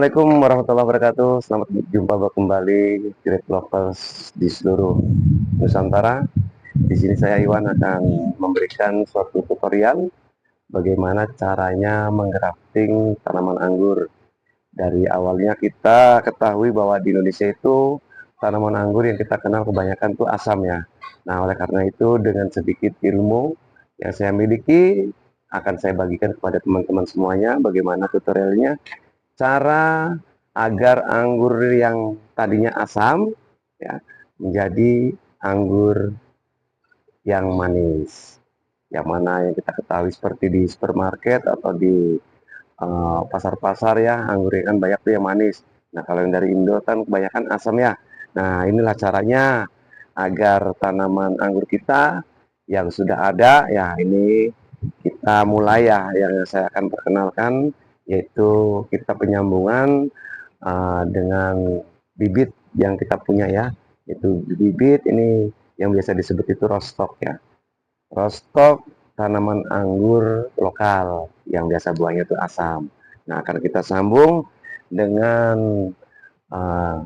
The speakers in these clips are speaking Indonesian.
Assalamualaikum warahmatullahi wabarakatuh. Selamat berjumpa kembali Grape Lovers di seluruh Nusantara. Di sini saya Iwan akan memberikan suatu tutorial bagaimana caranya menggrafting tanaman anggur. Dari awalnya kita ketahui bahwa di Indonesia itu tanaman anggur yang kita kenal kebanyakan itu asam ya. Nah, oleh karena itu dengan sedikit ilmu yang saya miliki akan saya bagikan kepada teman-teman semuanya bagaimana tutorialnya cara agar anggur yang tadinya asam ya menjadi anggur yang manis. Yang mana yang kita ketahui seperti di supermarket atau di pasar-pasar ya, anggur kan banyak tuh yang manis. Nah, kalau yang dari Indo kan kebanyakan asam ya. Nah, inilah caranya agar tanaman anggur kita yang sudah ada ya, ini kita mulai ya, yang saya akan perkenalkan yaitu kita penyambungan dengan bibit yang kita punya ya, itu bibit ini yang biasa disebut itu rostok ya. Rostok tanaman anggur lokal yang biasa buahnya itu asam. Nah, akan kita sambung dengan uh,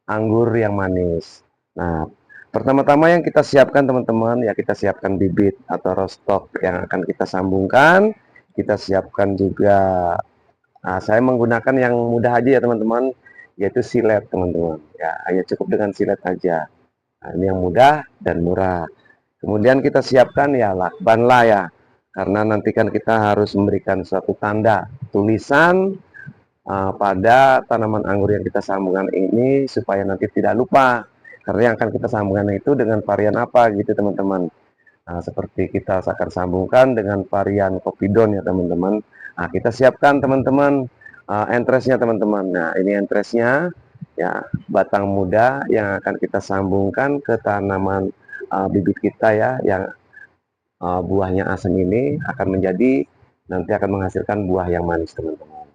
anggur yang manis. Nah, pertama-tama yang kita siapkan teman-teman ya, kita siapkan bibit atau rostok yang akan kita sambungkan. Kita siapkan juga, saya menggunakan yang mudah aja ya teman-teman, yaitu silet teman-teman. Ya, hanya cukup dengan silet aja. Nah, ini yang mudah dan murah. Kemudian kita siapkan ya lakban lah ya, karena nanti kan kita harus memberikan suatu tanda tulisan pada tanaman anggur yang kita sambungkan ini supaya nanti tidak lupa. Karena yang akan kita sambungkan itu dengan varian apa gitu teman-teman. Nah, seperti kita akan sambungkan dengan varian Kopidon ya teman-teman. Nah, kita siapkan teman-teman entresnya teman-teman. Nah, ini entresnya ya, batang muda yang akan kita sambungkan ke tanaman bibit kita ya, yang buahnya asam ini akan menjadi nanti akan menghasilkan buah yang manis teman-teman.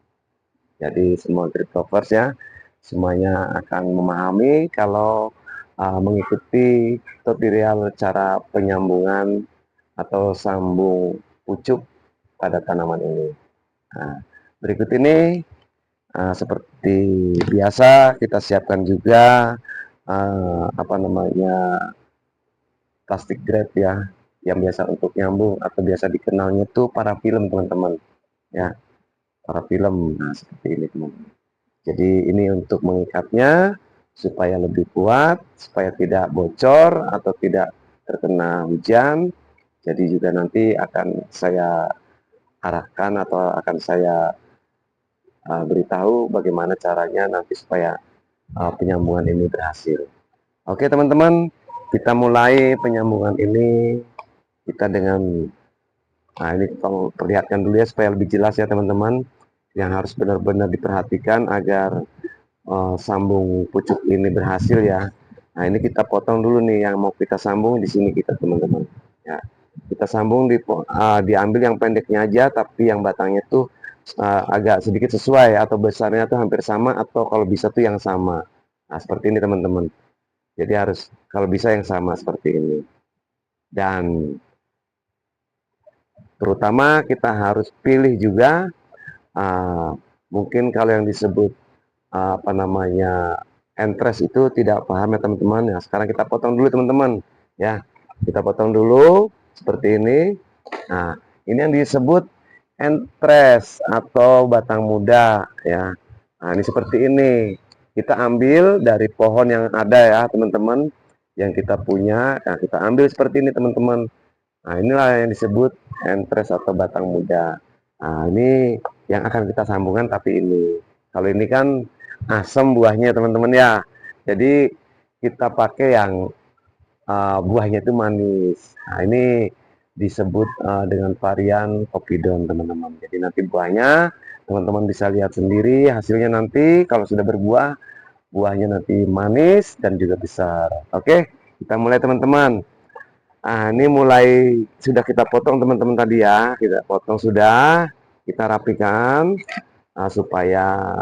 Jadi semua grape lovers ya, semuanya akan memahami kalau mengikuti tutorial cara penyambungan atau sambung pucuk pada tanaman ini. Nah, berikut ini seperti biasa kita siapkan juga apa namanya plastik grab ya, yang biasa untuk nyambung atau biasa dikenalnya tuh para film teman-teman ya, para film. Nah, seperti ini teman-teman. Jadi ini untuk mengikatnya supaya lebih kuat, supaya tidak bocor atau tidak terkena hujan. Jadi juga nanti akan saya arahkan atau akan saya beritahu bagaimana caranya nanti supaya penyambungan ini berhasil. Oke teman-teman, kita mulai penyambungan ini kita dengan, nah ini tolong perlihatkan dulu ya supaya lebih jelas ya teman-teman, yang harus benar-benar diperhatikan agar sambung pucuk ini berhasil ya. Nah ini kita potong dulu nih yang mau kita sambung di sini kita teman-teman. Ya, kita sambung diambil yang pendeknya aja, tapi yang batangnya tuh agak sedikit sesuai atau besarnya tuh hampir sama atau kalau bisa tuh yang sama. Nah seperti ini teman-teman. Jadi harus kalau bisa yang sama seperti ini. Dan terutama kita harus pilih juga mungkin kalau yang disebut apa namanya entres itu tidak paham ya teman-teman ya. Sekarang kita potong dulu teman-teman ya, kita potong dulu seperti ini. Nah ini yang disebut entres atau batang muda ya. Nah ini seperti ini, kita ambil dari pohon yang ada ya teman-teman, yang kita punya. Nah kita ambil seperti ini teman-teman. Nah inilah yang disebut entres atau batang muda. Nah ini yang akan kita sambungkan, tapi ini kalau ini kan asam buahnya teman-teman ya, jadi kita pakai yang buahnya itu manis. Nah ini disebut dengan varian Kopidon teman-teman. Jadi nanti buahnya teman-teman bisa lihat sendiri hasilnya nanti kalau sudah berbuah, buahnya nanti manis dan juga besar. Oke, kita mulai teman-teman. Ah, ini mulai sudah kita potong teman-teman tadi ya, kita potong sudah, kita rapikan supaya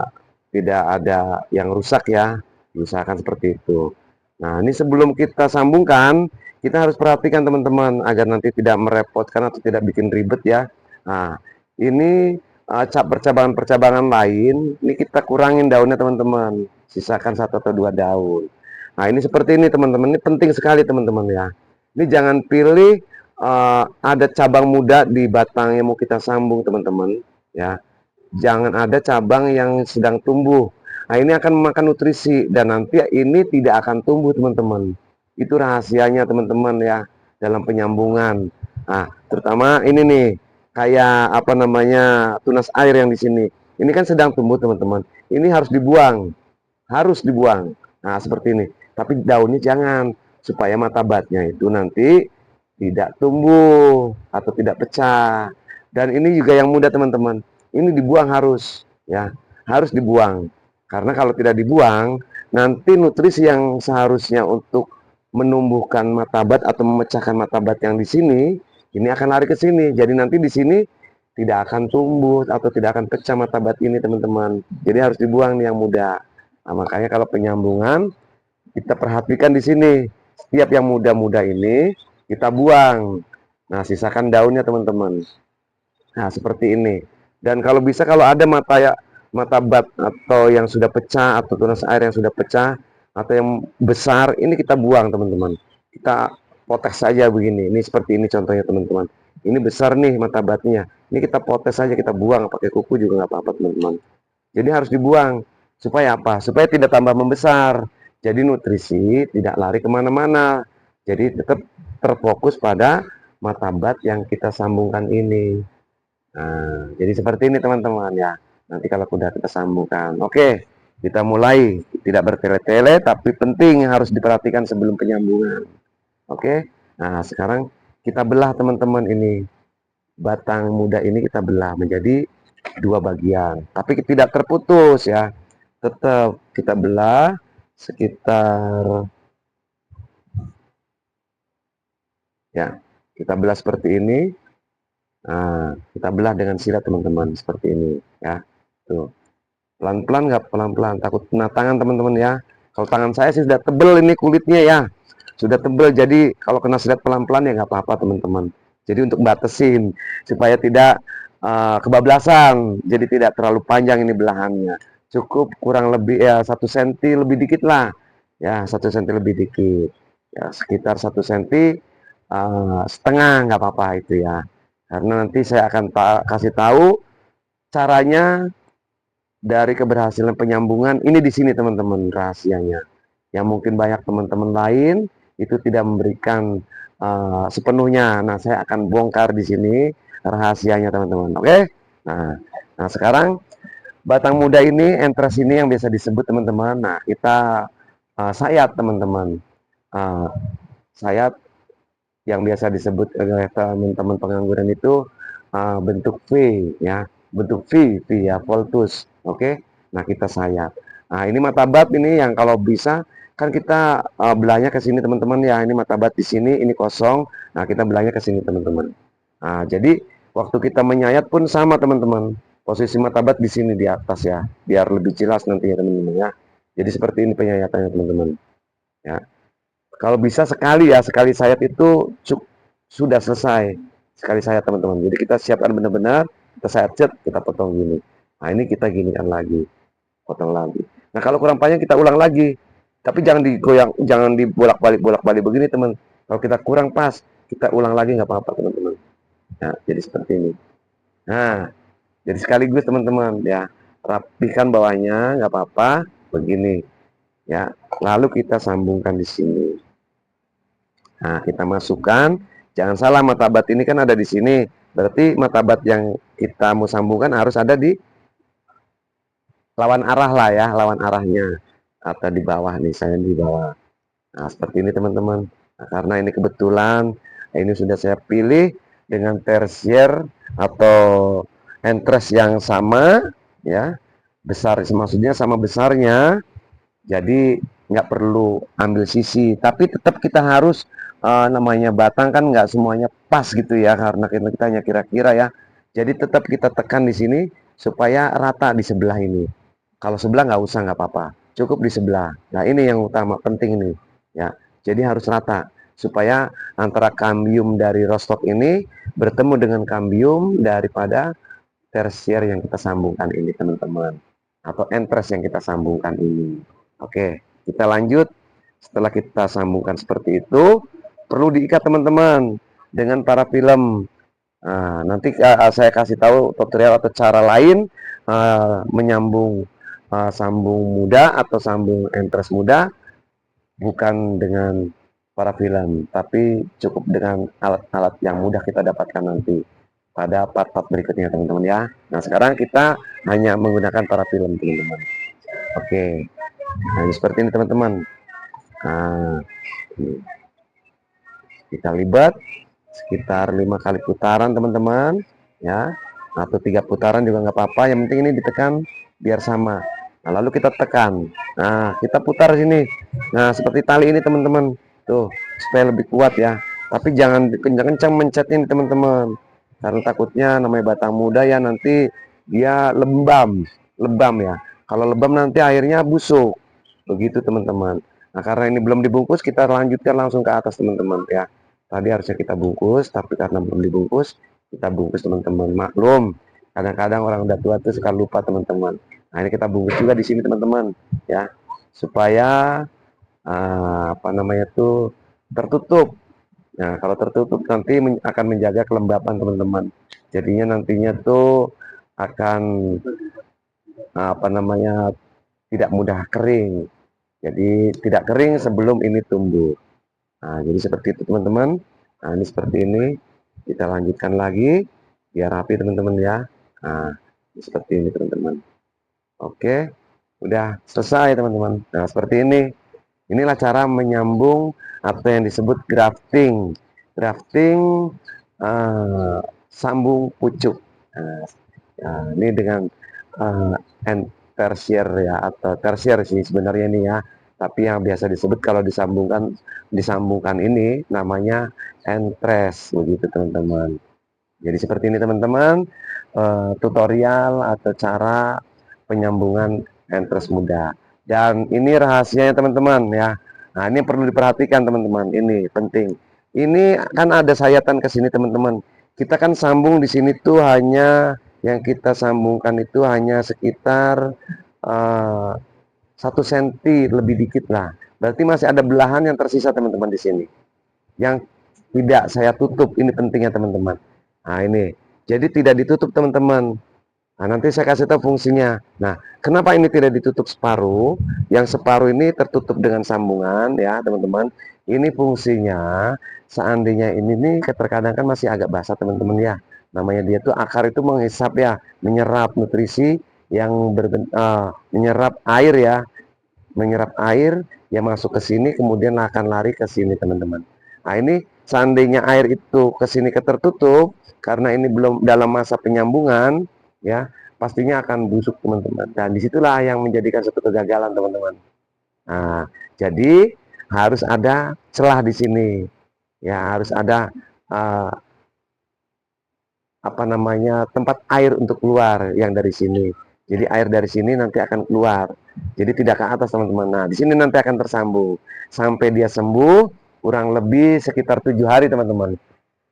tidak ada yang rusak ya, diusahakan seperti itu. Nah, ini sebelum kita sambungkan, kita harus perhatikan teman-teman agar nanti tidak merepotkan atau tidak bikin ribet ya. Nah, ini percabangan-percabangan lain, ini kita kurangin daunnya teman-teman, sisakan satu atau dua daun. Nah ini seperti ini teman-teman, ini penting sekali teman-teman ya. Ini jangan pilih ada cabang muda di batang yang mau kita sambung teman-teman ya. Jangan ada cabang yang sedang tumbuh. Nah ini akan memakan nutrisi dan nanti ini tidak akan tumbuh teman-teman. Itu rahasianya teman-teman ya dalam penyambungan. Nah terutama ini nih kayak apa namanya tunas air yang di sini. Ini kan sedang tumbuh teman-teman. Ini harus dibuang, harus dibuang. Nah seperti ini. Tapi daunnya jangan supaya mata batnya itu nanti tidak tumbuh atau tidak pecah. Dan ini juga yang mudah teman-teman. Ini dibuang harus ya, harus dibuang. Karena kalau tidak dibuang, nanti nutrisi yang seharusnya untuk menumbuhkan matabat atau memecahkan matabat yang di sini, ini akan lari ke sini. Jadi nanti di sini tidak akan tumbuh atau tidak akan pecah matabat ini teman-teman. Jadi harus dibuang nih yang muda. Nah, makanya kalau penyambungan kita perhatikan di sini. Setiap yang muda-muda ini kita buang. Nah, sisakan daunnya teman-teman. Nah, seperti ini. Dan kalau bisa kalau ada mata bat atau yang sudah pecah atau tunas air yang sudah pecah atau yang besar, ini kita buang teman-teman. Kita potes saja begini. Ini seperti ini contohnya teman-teman. Ini besar nih mata batnya. Ini kita potes saja, kita buang pakai kuku juga nggak apa-apa teman-teman. Jadi harus dibuang. Supaya apa? Supaya tidak tambah membesar. Jadi nutrisi tidak lari kemana-mana. Jadi tetap terfokus pada mata bat yang kita sambungkan ini. Nah, jadi seperti ini teman-teman ya. Nanti kalau sudah kita sambungkan. Oke, kita mulai. Tidak bertele-tele, tapi penting harus diperhatikan sebelum penyambungan. Oke, nah sekarang kita belah teman-teman ini. Batang muda ini kita belah menjadi dua bagian. Tapi tidak terputus ya. Tetap kita belah sekitar ya. Kita belah seperti ini. Nah, kita belah dengan silat teman-teman seperti ini ya. Tuh. Pelan-pelan nggak pelan-pelan, takut kena tangan teman-teman ya. Kalau tangan saya sih sudah tebel ini kulitnya ya. Sudah tebel jadi kalau kena silat pelan-pelan ya nggak apa-apa teman-teman. Jadi untuk batasin supaya tidak kebablasan, jadi tidak terlalu panjang ini belahannya. Cukup kurang lebih ya 1 senti lebih dikit lah. Ya 1 senti lebih dikit. Ya sekitar 1 senti setengah nggak apa-apa itu ya. Karena nanti saya akan kasih tahu caranya dari keberhasilan penyambungan ini di sini teman-teman rahasianya. Yang mungkin banyak teman-teman lain itu tidak memberikan sepenuhnya. Nah, saya akan bongkar di sini rahasianya teman-teman. Oke? Nah, sekarang batang muda ini, entres ini yang biasa disebut teman-teman. Nah, kita sayat teman-teman. Sayat yang biasa disebut oleh teman-teman pengangguran itu bentuk V ya, bentuk V ya, voltus. Oke, nah kita sayat. Nah ini mata bat ini yang kalau bisa kan kita belahnya ke sini teman-teman ya. Ini mata bat di sini, ini kosong. Nah kita belahnya ke sini teman-teman. Nah jadi waktu kita menyayat pun sama teman-teman. Posisi mata bat di sini di atas ya, biar lebih jelas nanti ya teman-teman ya. Jadi seperti ini penyayatannya teman-teman. Ya. Kalau bisa sekali ya, sekali sayat itu sudah selesai. Sekali sayat teman-teman. Jadi kita siapkan benar-benar, kita sayat cet, kita potong gini. Nah ini kita ginikan lagi, potong lagi. Nah kalau kurang panjang kita ulang lagi. Tapi jangan digoyang, jangan dibolak-balik begini teman. Kalau kita kurang pas, kita ulang lagi nggak apa-apa teman-teman. Nah jadi seperti ini. Nah jadi sekaligus teman-teman ya, rapikan bawahnya nggak apa-apa, begini ya. Lalu kita sambungkan di sini. Nah, kita masukkan, jangan salah mata bat ini kan ada di sini. Berarti mata bat yang kita mau sambungkan harus ada di lawan arah lah ya, lawan arahnya. Atau di bawah nih, saya di bawah. Nah, seperti ini teman-teman. Nah, karena ini kebetulan ini sudah saya pilih dengan tersier atau entres yang sama ya. Besar maksudnya sama besarnya. Jadi nggak perlu ambil sisi, tapi tetap kita harus namanya batang kan nggak semuanya pas gitu ya, karena kita hanya kira-kira ya. Jadi tetap kita tekan di sini supaya rata di sebelah ini. Kalau sebelah nggak usah, nggak apa-apa, cukup di sebelah. Nah ini yang utama penting nih ya. Jadi harus rata supaya antara kambium dari rostok ini bertemu dengan kambium daripada tersier yang kita sambungkan ini teman-teman, atau entres yang kita sambungkan ini. Oke, kita lanjut. Setelah kita sambungkan seperti itu, perlu diikat teman-teman dengan parafilm. Nah, nanti saya kasih tahu tutorial atau cara lain menyambung sambung muda atau sambung entres muda, bukan dengan parafilm, tapi cukup dengan alat-alat yang mudah kita dapatkan nanti pada part-part berikutnya teman-teman ya. Nah sekarang kita hanya menggunakan parafilm teman-teman. Oke, nah ini seperti ini teman-teman. Nah, kita libat sekitar 5 kali putaran teman-teman ya, atau 3 putaran juga nggak apa-apa, yang penting ini ditekan biar sama. Nah lalu kita tekan, nah kita putar sini, nah seperti tali ini teman-teman tuh, supaya lebih kuat ya, tapi jangan kencang-kencang mencet ini teman-teman, karena takutnya namanya batang muda ya, nanti dia lebam ya, kalau lebam nanti airnya busuk begitu teman-teman. Nah karena ini belum dibungkus, kita lanjutkan langsung ke atas teman-teman ya. Tadi harusnya kita bungkus, tapi karena belum dibungkus, kita bungkus teman-teman. Maklum, kadang-kadang orang udah tua tuh suka lupa teman-teman. Nah ini kita bungkus juga di sini teman-teman, ya, supaya apa namanya tuh tertutup. Nah kalau tertutup nanti akan menjaga kelembapan teman-teman. Jadinya nantinya tuh akan apa namanya tidak mudah kering. Jadi tidak kering sebelum ini tumbuh. Nah, jadi seperti itu teman-teman. Nah, ini seperti ini. Kita lanjutkan lagi biar rapi teman-teman ya. Nah, seperti ini teman-teman. Oke, udah selesai teman-teman. Nah, seperti ini. Inilah cara menyambung atau yang disebut grafting. Grafting sambung pucuk. Nah, ini dengan tersier ya, atau tersier sih sebenarnya ini ya. Tapi yang biasa disebut kalau disambungkan ini namanya entres begitu teman-teman. Jadi seperti ini teman-teman, tutorial atau cara penyambungan entres muda. Dan ini rahasianya teman-teman ya. Nah ini perlu diperhatikan teman-teman, ini penting. Ini kan ada sayatan ke sini teman-teman. Kita kan sambung di sini tuh hanya yang kita sambungkan itu hanya sekitar 1 cm lebih dikit lah. Berarti masih ada belahan yang tersisa teman-teman di sini. Yang tidak saya tutup, ini pentingnya teman-teman. Nah ini, jadi tidak ditutup teman-teman. Nah nanti saya kasih tahu fungsinya. Nah kenapa ini tidak ditutup separuh? Yang separuh ini tertutup dengan sambungan ya teman-teman. Ini fungsinya seandainya ini nih terkadang kan masih agak basah teman-teman ya. Namanya dia tuh akar itu menghisap ya, menyerap nutrisi yang menyerap air ya, menyerap air yang masuk ke sini kemudian akan lari ke sini teman-teman. Nah ini seandainya air itu ke sini ketertutup karena ini belum dalam masa penyambungan ya, pastinya akan busuk teman-teman. Dan disitulah yang menjadikan satu kegagalan teman-teman. Nah jadi harus ada celah di sini ya, harus ada apa namanya tempat air untuk keluar yang dari sini. Jadi air dari sini nanti akan keluar. Jadi tidak ke atas teman-teman. Nah di sini nanti akan tersambung sampai dia sembuh, kurang lebih sekitar 7 hari teman-teman.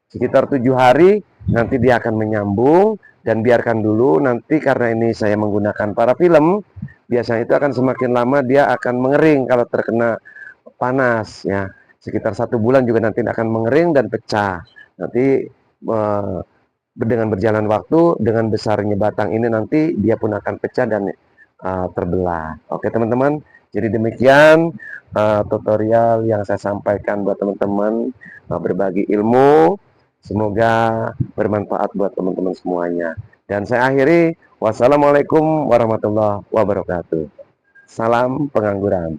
Sekitar 7 hari nanti dia akan menyambung, dan biarkan dulu nanti karena ini saya menggunakan parafilm. Biasanya itu akan semakin lama dia akan mengering kalau terkena panas ya. Sekitar 1 bulan juga nanti akan mengering dan pecah. Nanti dengan berjalan waktu, dengan besarnya batang ini nanti dia pun akan pecah dan terbelah. Oke teman-teman, jadi demikian tutorial yang saya sampaikan buat teman-teman, berbagi ilmu, semoga bermanfaat buat teman-teman semuanya. Dan saya akhiri, wassalamualaikum warahmatullahi wabarakatuh. Salam pengangguran.